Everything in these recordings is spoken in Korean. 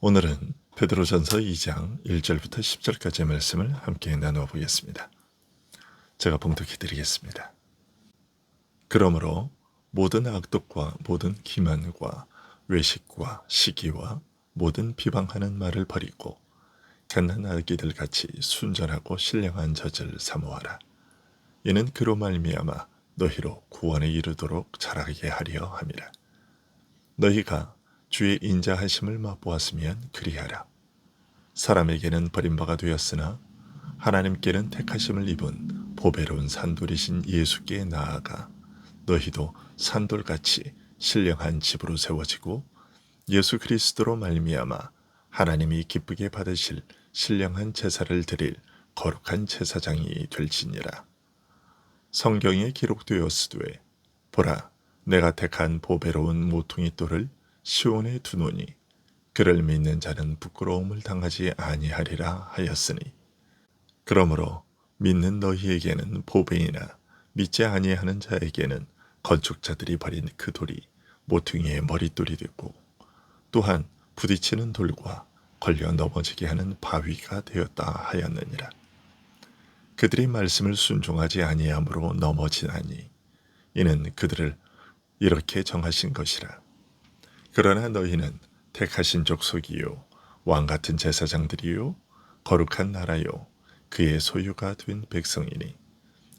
오늘은 베드로전서 2장 1절부터 10절까지의 말씀을 함께 나누어 보겠습니다. 제가 봉독해 드리겠습니다. 그러므로 모든 악독과 모든 기만과 외식과 시기와 모든 비방하는 말을 버리고 갓난 아기들 같이 순전하고 신령한 젖을 사모하라. 이는 그로 말미암아 너희로 구원에 이르도록 자라게 하려 함이라. 너희가 주의 인자하심을 맛보았으면 그리하라. 사람에게는 버림바가 되었으나 하나님께는 택하심을 입은 보배로운 산돌이신 예수께 나아가 너희도 산돌같이 신령한 집으로 세워지고 예수 그리스도로 말미암아 하나님이 기쁘게 받으실 신령한 제사를 드릴 거룩한 제사장이 될지니라. 성경에 기록되었으되 보라, 내가 택한 보배로운 모퉁이 돌을 시온에 두노니 그를 믿는 자는 부끄러움을 당하지 아니하리라 하였으니, 그러므로 믿는 너희에게는 보배이나 믿지 아니하는 자에게는 건축자들이 버린 그 돌이 모퉁이의 머릿돌이 되고 또한 부딪히는 돌과 걸려 넘어지게 하는 바위가 되었다 하였느니라. 그들이 말씀을 순종하지 아니함으로 넘어지나니 이는 그들을 이렇게 정하신 것이라. 그러나 너희는 택하신 족속이요 왕같은 제사장들이요 거룩한 나라요 그의 소유가 된 백성이니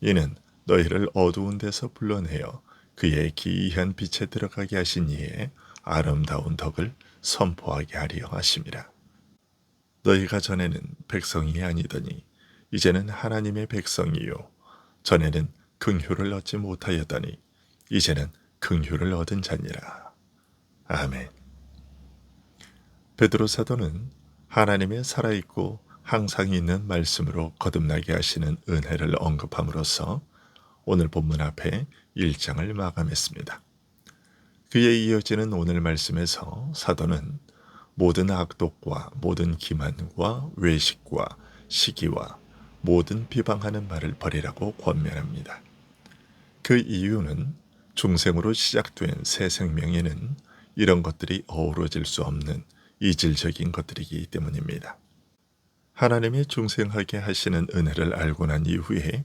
이는 너희를 어두운 데서 불러내어 그의 기이한 빛에 들어가게 하신 이의 아름다운 덕을 선포하게 하려 하심이라. 너희가 전에는 백성이 아니더니 이제는 하나님의 백성이요 전에는 긍휼을 얻지 못하였더니 이제는 긍휼을 얻은 자니라. 아멘. 베드로 사도는 하나님의 살아있고 항상 있는 말씀으로 거듭나게 하시는 은혜를 언급함으로써 오늘 본문 앞에 1장을 마감했습니다. 그에 이어지는 오늘 말씀에서 사도는 모든 악독과 모든 기만과 외식과 시기와 모든 비방하는 말을 버리라고 권면합니다. 그 이유는 중생으로 시작된 새 생명에는 이런 것들이 어우러질 수 없는 이질적인 것들이기 때문입니다. 하나님이 중생하게 하시는 은혜를 알고 난 이후에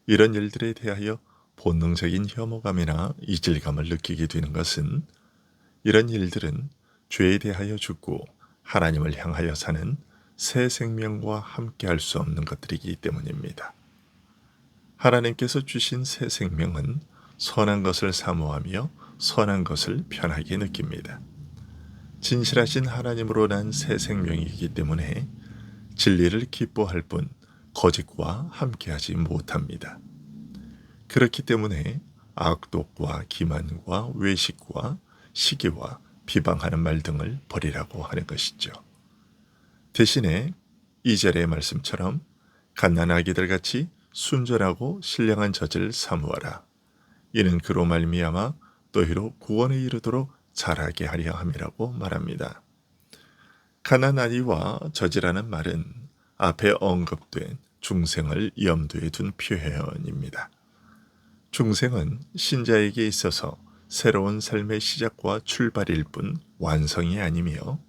이런 일들에 대하여 본능적인 혐오감이나 이질감을 느끼게 되는 것은 이런 일들은 죄에 대하여 죽고 하나님을 향하여 사는 새 생명과 함께 할 수 없는 것들이기 때문입니다. 하나님께서 주신 새 생명은 선한 것을 사모하며 선한 것을 편하게 느낍니다. 진실하신 하나님으로 난 새 생명이기 때문에 진리를 기뻐할 뿐 거짓과 함께하지 못합니다. 그렇기 때문에 악독과 기만과 외식과 시기와 비방하는 말 등을 버리라고 하는 것이죠. 대신에 2절의 말씀처럼 갓난아기들 같이 순전하고 신령한 젖을 사모하라. 이는 그로 말미암아 너희로 구원에 이르도록 자라게 하려 함이라고 말합니다. 갓난아기와 젖이라는 말은 앞에 언급된 중생을 염두에 둔 표현입니다. 중생은 신자에게 있어서 새로운 삶의 시작과 출발일 뿐 완성이 아니며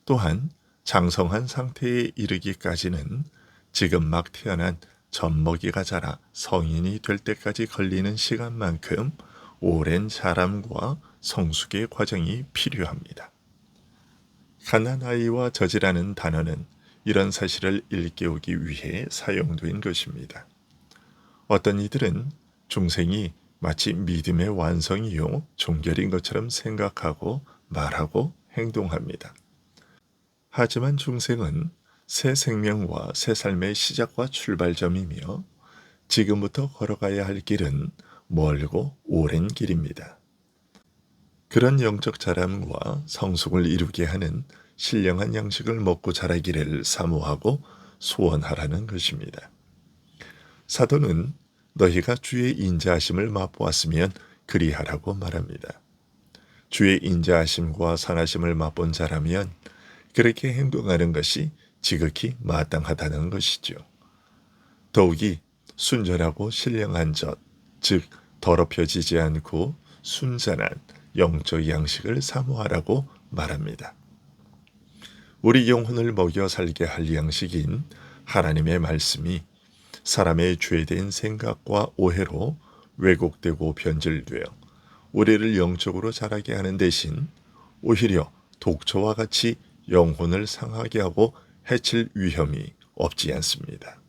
또한 장성한 상태에 이르기까지는 지금 막 태어난 젖먹이가 자라 성인이 될 때까지 걸리는 시간만큼 오랜 자람과 성숙의 과정이 필요합니다. 갓난아이와 젖이라는 단어는 이런 사실을 일깨우기 위해 사용된 것입니다. 어떤 이들은 중생이 마치 믿음의 완성이요 종결인 것처럼 생각하고 말하고 행동합니다. 하지만 중생은 새 생명과 새 삶의 시작과 출발점이며 지금부터 걸어가야 할 길은 멀고 오랜 길입니다. 그런 영적 자람과 성숙을 이루게 하는 신령한 양식을 먹고 자라기를 사모하고 소원하라는 것입니다. 사도는 너희가 주의 인자하심을 맛보았으면 그리하라고 말합니다. 주의 인자하심과 선하심을 맛본 자라면 그렇게 행동하는 것이 지극히 마땅하다는 것이죠. 더욱이 순전하고 신령한 젖, 즉 더럽혀지지 않고 순전한 영적 양식을 사모하라고 말합니다. 우리 영혼을 먹여 살게 할 양식인 하나님의 말씀이 사람의 죄된 생각과 오해로 왜곡되고 변질되어 우리를 영적으로 자라게 하는 대신 오히려 독초와 같이 영혼을 상하게 하고 해칠 위험이 없지 않습니다.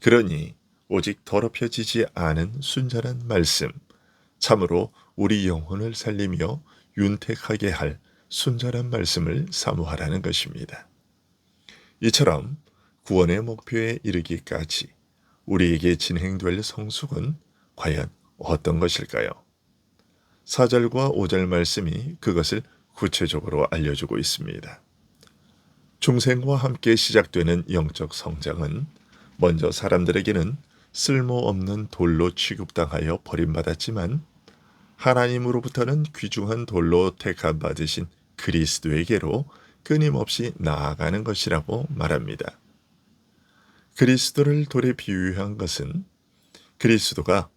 그러니 오직 더럽혀지지 않은 순전한 말씀, 참으로 우리 영혼을 살리며 윤택하게 할 순전한 말씀을 사모하라는 것입니다. 이처럼 구원의 목표에 이르기까지 우리에게 진행될 성숙은 과연 어떤 것일까요? 4절과 5절 말씀이 그것을 구체적으로 알려주고 있습니다. 중생과 함께 시작되는 영적 성장은 먼저 사람들에게는 쓸모없는 돌로 취급당하여 버림받았지만 하나님으로부터는 귀중한 돌로 택함받으신 그리스도에게로 끊임없이 나아가는 것이라고 말합니다. 그리스도를 돌에 비유한 것은 그리스도가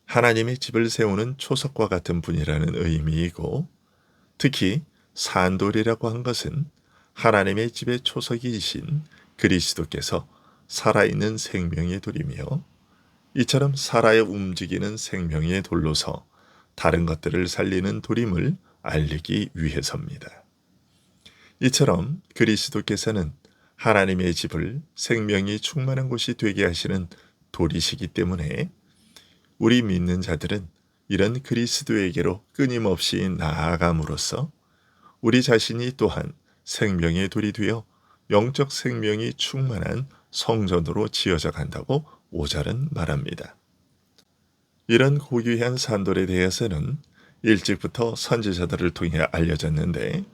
하나님의 집을 세우는 초석과 같은 분이라는 의미이고, 특히 산돌이라고 한 것은 하나님의 집의 초석이신 그리스도께서 살아있는 생명의 돌이며, 이처럼 살아야 움직이는 생명의 돌로서 다른 것들을 살리는 돌임을 알리기 위해서입니다. 이처럼 그리스도께서는 하나님의 집을 생명이 충만한 곳이 되게 하시는 돌이시기 때문에 우리 믿는 자들은 이런 그리스도에게로 끊임없이 나아감으로써 우리 자신이 또한 생명의 돌이 되어 영적 생명이 충만한 성전으로 지어져 간다고 5절은 말합니다. 이런 고귀한 산돌에 대해서는 일찍부터 선지자들을 통해 알려졌는데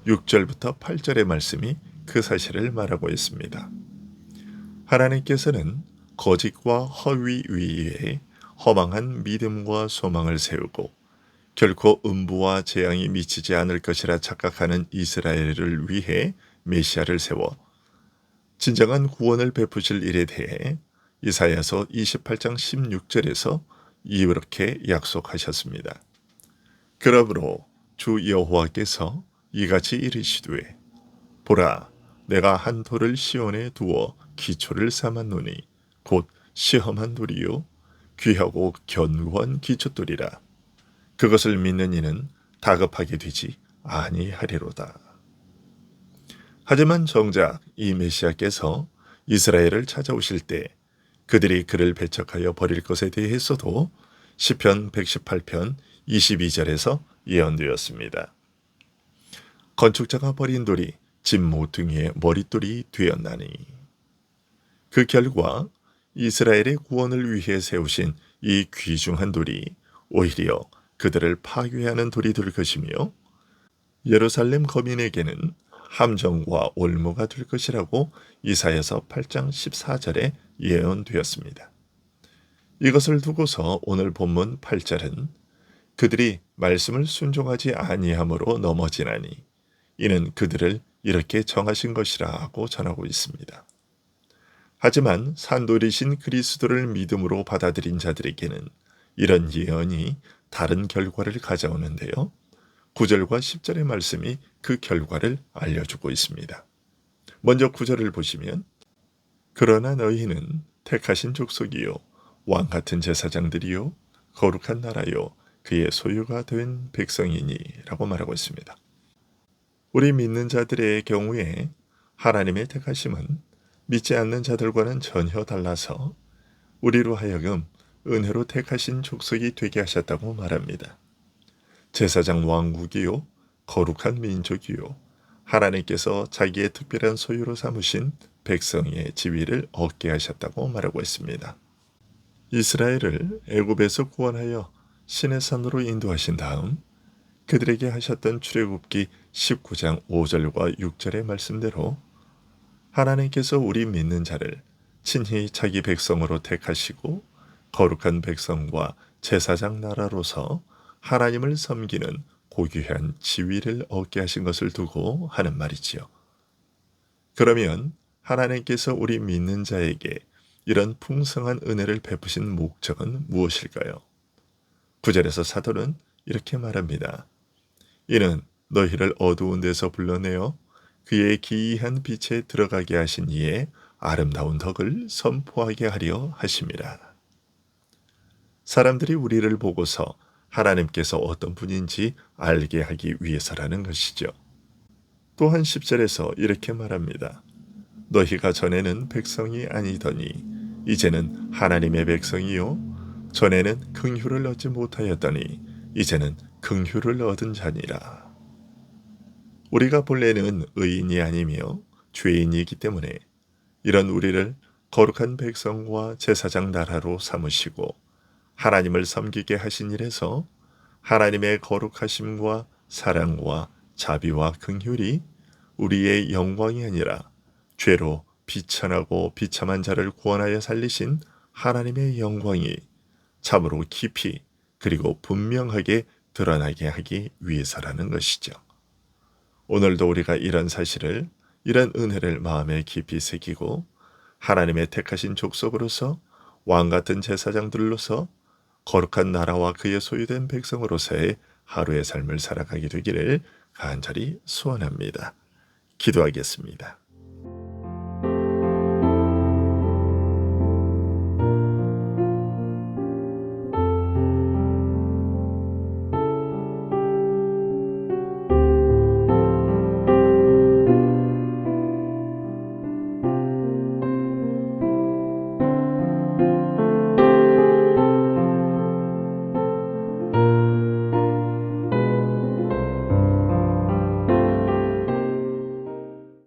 6절부터 8절의 말씀이 그 사실을 말하고 있습니다. 하나님께서는 거짓과 허위 위에 허망한 믿음과 소망을 세우고 결코 음부와 재앙이 미치지 않을 것이라 착각하는 이스라엘을 위해 메시아를 세워 진정한 구원을 베푸실 일에 대해 이사야서 28장 16절에서 이렇게 약속하셨습니다. 그러므로 주 여호와께서 이같이 이르시되 보라 내가 한 돌을 시온에 두어 기초를 삼았노니 곧 시험한 돌이요 귀하고 견고한 기초돌이라. 그것을 믿는 이는 다급하게 되지 아니하리로다. 하지만 정작 이 메시아께서 이스라엘을 찾아오실 때 그들이 그를 배척하여 버릴 것에 대해서도 시편 118편 22절에서 예언되었습니다. 건축자가 버린 돌이 집 모퉁이의 머릿돌이 되었나니 그 결과 이스라엘의 구원을 위해 세우신 이 귀중한 돌이 오히려 그들을 파괴하는 돌이 될 것이며 예루살렘 거민에게는 함정과 올무가 될 것이라고 이사야서 8장 14절에 예언되었습니다. 이것을 두고서 오늘 본문 8절은 그들이 말씀을 순종하지 아니함으로 넘어지나니 이는 그들을 이렇게 정하신 것이라고 전하고 있습니다. 하지만 산돌이신 그리스도를 믿음으로 받아들인 자들에게는 이런 예언이 다른 결과를 가져오는데요. 9절과 10절의 말씀이 그 결과를 알려주고 있습니다. 먼저 9절을 보시면 그러나 너희는 택하신 족속이요 왕같은 제사장들이요 거룩한 나라요 그의 소유가 된 백성이니 라고 말하고 있습니다. 우리 믿는 자들의 경우에 하나님의 택하심은 믿지 않는 자들과는 전혀 달라서 우리로 하여금 은혜로 택하신 족속이 되게 하셨다고 말합니다. 제사장 왕국이요 거룩한 민족이요 하나님께서 자기의 특별한 소유로 삼으신 백성의 지위를 얻게 하셨다고 말하고 있습니다. 이스라엘을 애굽에서 구원하여 시내산으로 인도하신 다음 그들에게 하셨던 출애굽기 19장 5절과 6절의 말씀대로 하나님께서 우리 믿는 자를 친히 자기 백성으로 택하시고 거룩한 백성과 제사장 나라로서 하나님을 섬기는 고귀한 지위를 얻게 하신 것을 두고 하는 말이지요. 그러면 하나님께서 우리 믿는 자에게 이런 풍성한 은혜를 베푸신 목적은 무엇일까요? 9절에서 사도는 이렇게 말합니다. 이는 너희를 어두운 데서 불러내어 그의 기이한 빛에 들어가게 하신 이의 아름다운 덕을 선포하게 하려 하심이라. 사람들이 우리를 보고서 하나님께서 어떤 분인지 알게 하기 위해서라는 것이죠. 또한 10절에서 이렇게 말합니다. 너희가 전에는 백성이 아니더니 이제는 하나님의 백성이요 전에는 긍휼을 얻지 못하였더니 이제는 긍휼을 얻은 자니라. 우리가 본래는 의인이 아니며 죄인이기 때문에 이런 우리를 거룩한 백성과 제사장 나라로 삼으시고 하나님을 섬기게 하신 일에서 하나님의 거룩하심과 사랑과 자비와 긍휼이 우리의 영광이 아니라 죄로 비천하고 비참한 자를 구원하여 살리신 하나님의 영광이 참으로 깊이 그리고 분명하게 드러나게 하기 위해서라는 것이죠. 오늘도 우리가 이런 사실을, 이런 은혜를 마음에 깊이 새기고 하나님의 택하신 족속으로서 왕같은 제사장들로서 거룩한 나라와 그의 소유된 백성으로서의 하루의 삶을 살아가게 되기를 간절히 소원합니다. 기도하겠습니다.